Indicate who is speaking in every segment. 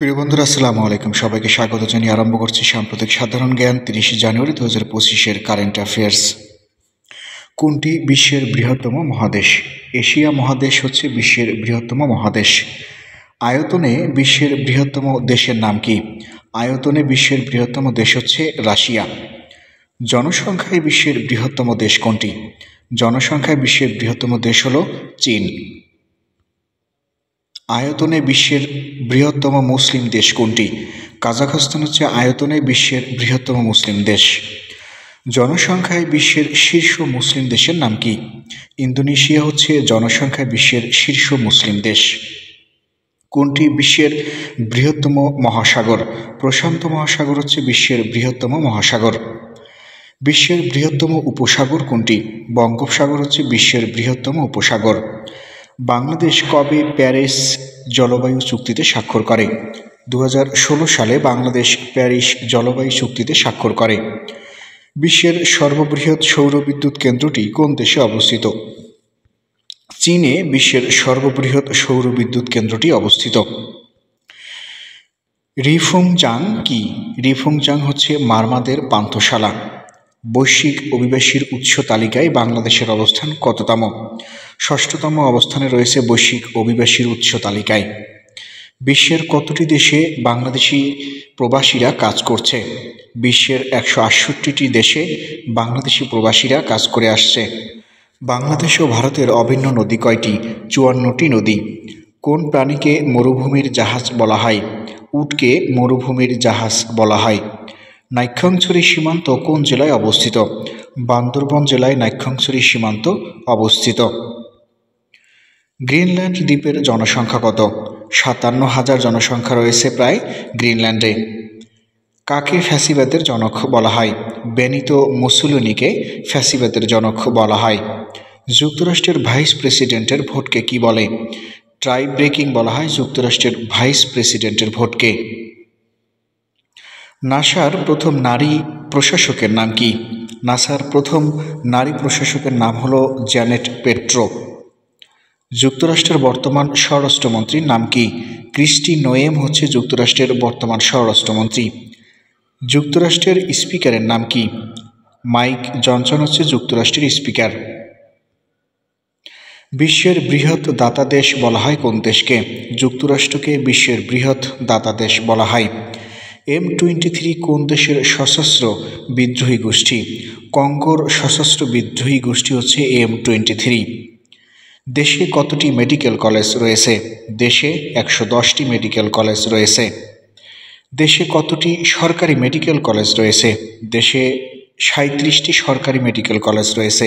Speaker 1: প্রিয় বন্ধুরা, আসসালামু আলাইকুম। সবাইকে স্বাগত জানিয়ে আরম্ভ করছি সাম্প্রতিক সাধারণ জ্ঞান ৩০ জানুয়ারি ২০২৫-এর কারেন্ট অ্যাফেয়ার্স। কোনটি বিশ্বের বৃহত্তম মহাদেশ? এশিয়া মহাদেশ হচ্ছে বিশ্বের বৃহত্তম মহাদেশ। আয়তনে বিশ্বের বৃহত্তম দেশের নাম কি? আয়তনে বিশ্বের বৃহত্তম দেশ হচ্ছে রাশিয়া। জনসংখ্যায় বিশ্বের বৃহত্তম দেশ কোনটি? জনসংখ্যায় বিশ্বের বৃহত্তম দেশ হল চীন। আয়তনে বিশ্বের বৃহত্তম মুসলিম দেশ কোনটি? কাজাখস্তান হচ্ছে আয়তনে বিশ্বের বৃহত্তম মুসলিম দেশ। জনসংখ্যায় বিশ্বের শীর্ষ মুসলিম দেশের নাম কি? ইন্দোনেশিয়া হচ্ছে জনসংখ্যায় বিশ্বের শীর্ষ মুসলিম দেশ। কোনটি বিশ্বের বৃহত্তম মহাসাগর? প্রশান্ত মহাসাগর হচ্ছে বিশ্বের বৃহত্তম মহাসাগর। বিশ্বের বৃহত্তম উপসাগর কোনটি? বঙ্গোপসাগর হচ্ছে বিশ্বের বৃহত্তম উপসাগর। বাংলাদেশ কবে প্যারিস জলবায়ু চুক্তিতে স্বাক্ষর করে? ২০১৬ সালে বাংলাদেশ প্যারিস জলবায়ু চুক্তিতে স্বাক্ষর করে। বিশ্বের সর্ববৃহৎ সৌরবিদ্যুৎ কেন্দ্রটি কোন দেশে অবস্থিত? চীনে বিশ্বের সর্ববৃহৎ সৌরবিদ্যুৎ কেন্দ্রটি অবস্থিত। রিফুংজাং কি? রিফুংজাং হচ্ছে মারমাদের পান্থশালা। বৈশ্বিক অভিবাসীর উৎস তালিকায় বাংলাদেশের অবস্থান কততম? ষষ্ঠতম অবস্থানে রয়েছে বৈশ্বিক অভিবাসীর উৎস তালিকায়। বিশ্বের কতটি দেশে বাংলাদেশি প্রবাসীরা কাজ করছে? বিশ্বের ১৬৮টি দেশে বাংলাদেশি প্রবাসীরা কাজ করে আসছে। বাংলাদেশ ও ভারতের অভিন্ন নদী কয়টি? ৫৪টি নদী। কোন প্রাণীকে মরুভূমির জাহাজ বলা হয়? উটকে মরুভূমির জাহাজ বলা হয়। নাইক্ষ্যংছড়ি সীমান্ত কোন জেলায় অবস্থিত? বান্দরবান জেলায় নাইক্ষ্যংছড়ি সীমান্ত অবস্থিত। গ্রিনল্যান্ড দ্বীপের জনসংখ্যা কত? ৫৭,০০০ জনসংখ্যা রয়েছে প্রায় গ্রিনল্যান্ডে। কাকে ফ্যাসিবাদের জনক বলা হয়? বেনিতো মুসোলিনিকে ফ্যাসিবাদের জনক বলা হয়। যুক্তরাষ্ট্রের ভাইস প্রেসিডেন্টের ভোটকে কি বলে? ট্রাই ব্রেকিং বলা হয় যুক্তরাষ্ট্রের ভাইস প্রেসিডেন্টের ভোটকে। নাসার প্রথম নারী প্রশাসকের নাম কি? নাসার প্রথম নারী প্রশাসকের নাম হলো জ্যানেট পেট্রো। যুক্তরাষ্ট্রের বর্তমান স্বরাষ্ট্রমন্ত্রীর নাম কি? ক্রিস্টি নোয়েম হচ্ছে যুক্তরাষ্ট্রের বর্তমান স্বরাষ্ট্রমন্ত্রী। যুক্তরাষ্ট্রের স্পিকারের নাম কি? মাইক জনসন হচ্ছে যুক্তরাষ্ট্রের স্পিকার। বিশ্বের বৃহৎ দাতা দেশ বলা হয় কোন দেশকে? যুক্তরাষ্ট্রকে বিশ্বের বৃহৎ দাতা দেশ বলা হয়। M23 কোন দেশের সশস্ত্র বিদ্রোহী গোষ্ঠী? কঙ্গোর সশস্ত্র বিদ্রোহী গোষ্ঠী হচ্ছে M23। দেশে কতটি মেডিকেল কলেজ রয়েছে? দেশে ১১০টি মেডিকেল কলেজ রয়েছে। দেশে কতটি সরকারি মেডিকেল কলেজ রয়েছে? দেশে ৩৭টি সরকারি মেডিকেল কলেজ রয়েছে।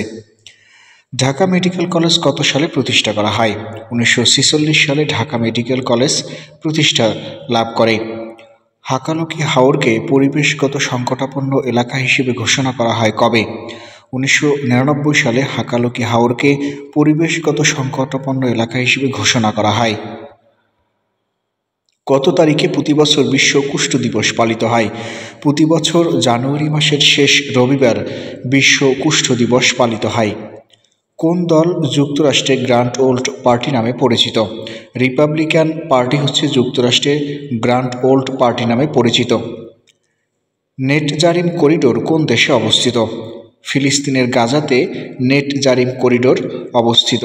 Speaker 1: ঢাকা মেডিকেল কলেজ কত সালে প্রতিষ্ঠা করা হয়? ১৯৪৬ সালে ঢাকা মেডিকেল কলেজ প্রতিষ্ঠা লাভ করে। হাকালুকি হাওরকে পরিবেশগত সংকটাপন্ন এলাকা হিসেবে ঘোষণা করা হয় কবে? ১৯৯৯ সালে হাকালুকি হাওরকে পরিবেশগত সংকটাপন্ন এলাকা হিসেবে ঘোষণা করা হয়। কত তারিখে প্রতিবছর বিশ্ব কুষ্ঠ দিবস পালিত হয়? প্রতি বছর জানুয়ারি মাসের শেষ রবিবার বিশ্ব কুষ্ঠ দিবস পালিত হয়। কোন দল যুক্তরাষ্ট্রে গ্র্যান্ড ওল্ড পার্টি নামে পরিচিত? রিপাবলিকান পার্টি হচ্ছে যুক্তরাষ্ট্রে গ্র্যান্ড ওল্ড পার্টি নামে পরিচিত। নেটজারিম করিডোর কোন দেশে অবস্থিত? ফিলিস্তিনের গাজাতে নেটজারিম করিডোর অবস্থিত।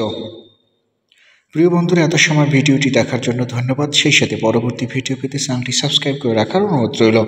Speaker 1: প্রিয় বন্ধুরা, এত সময় ভিডিওটি দেখার জন্য ধন্যবাদ। সেই সাথে পরবর্তী ভিডিও পেতে চ্যানেলটি সাবস্ক্রাইব করে রাখার অনুরোধ রইল।